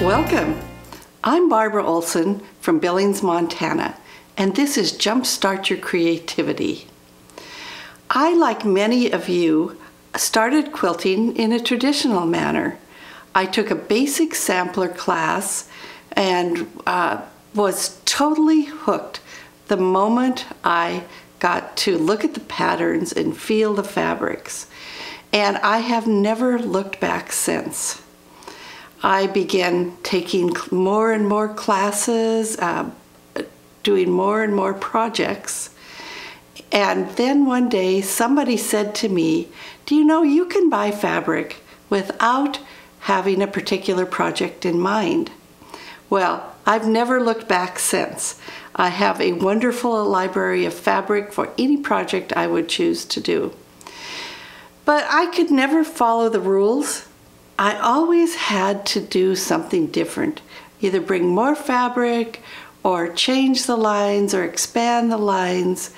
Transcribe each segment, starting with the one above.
Welcome! I'm Barbara Olson from Billings, Montana, and this is Jumpstart Your Creativity. I, like many of you, started quilting in a traditional manner. I took a basic sampler class and was totally hooked the moment I got to look at the patterns and feel the fabrics. And I have never looked back since. I began taking more and more classes, doing more and more projects. And then one day somebody said to me, do you know you can buy fabric without having a particular project in mind? Well, I've never looked back since. I have a wonderful library of fabric for any project I would choose to do. But I could never follow the rules. I always had to do something different, either bring more fabric or change the lines or expand the lines.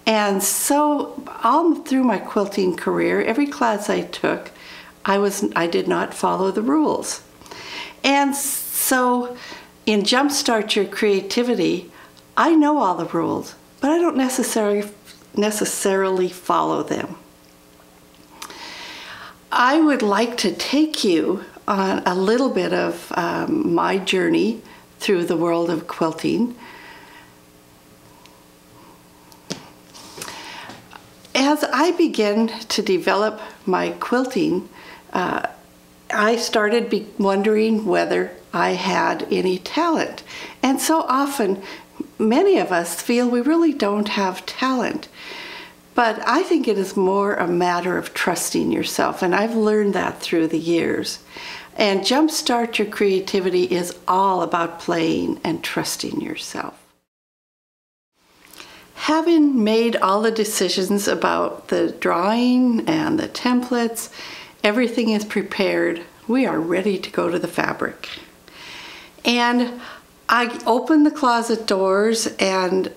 And so all through my quilting career, every class I took, I did not follow the rules. And so in Jumpstart Your Creativity, I know all the rules, but I don't necessarily follow them. I would like to take you on a little bit of my journey through the world of quilting. As I began to develop my quilting, I started wondering whether I had any talent. And so often, many of us feel we really don't have talent. But I think it is more a matter of trusting yourself, and I've learned that through the years. And Jumpstart Your Creativity is all about playing and trusting yourself. Having made all the decisions about the drawing and the templates, everything is prepared. We are ready to go to the fabric. And I opened the closet doors, and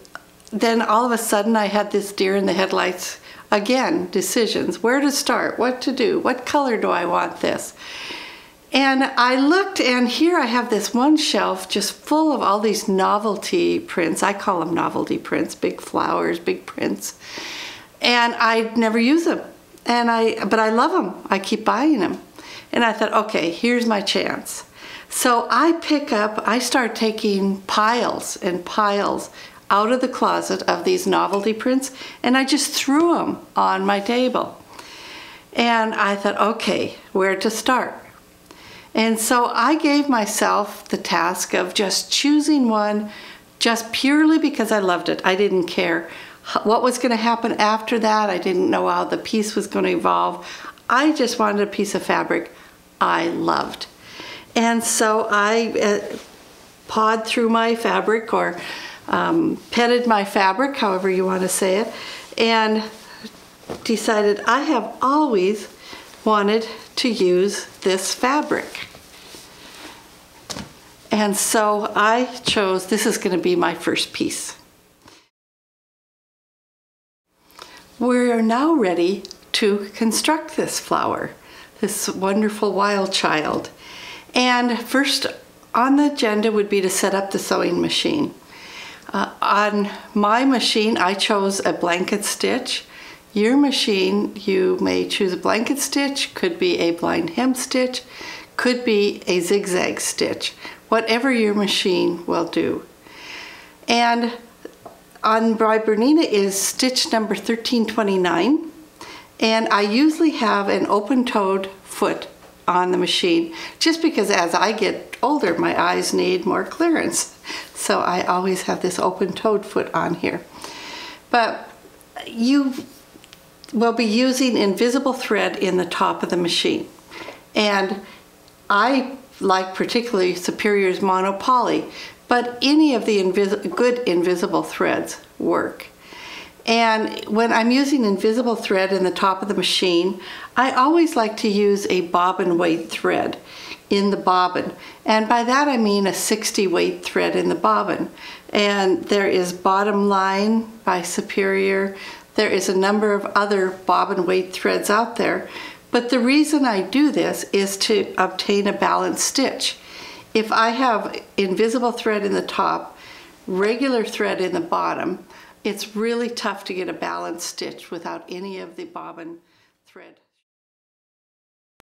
then all of a sudden I had this deer in the headlights. Again, decisions, where to start, what to do, what color do I want this? And I looked, and here I have this one shelf just full of all these novelty prints. I call them novelty prints, big flowers, big prints. And I never use them, but I love them. I keep buying them. And I thought, okay, here's my chance. So I start taking piles and piles out of the closet of these novelty prints, and I just threw them on my table. And I thought, okay, where to start? And so I gave myself the task of just choosing one just purely because I loved it. I didn't care what was going to happen after that. I didn't know how the piece was going to evolve. I just wanted a piece of fabric I loved. And so I pawed through my fabric, or petted my fabric, however you want to say it, and decided I have always wanted to use this fabric. And so I chose, this is going to be my first piece. We're now ready to construct this flower, this wonderful wild child. And first on the agenda would be to set up the sewing machine. On my machine, I chose a blanket stitch. Your machine, you may choose a blanket stitch, could be a blind hem stitch, could be a zigzag stitch, whatever your machine will do. And on my Bernina is stitch number 1329, and I usually have an open-toed foot on the machine, just because as I get older, my eyes need more clearance. So I always have this open-toed foot on here. But you will be using invisible thread in the top of the machine. And I like particularly Superior's monopoly, but any of the good invisible threads work. And when I'm using invisible thread in the top of the machine, I always like to use a bobbin weight thread in the bobbin. And by that I mean a 60 weight thread in the bobbin. And there is Bottom Line by Superior. There is a number of other bobbin weight threads out there. But the reason I do this is to obtain a balanced stitch. If I have invisible thread in the top, regular thread in the bottom, it's really tough to get a balanced stitch without any of the bobbin thread.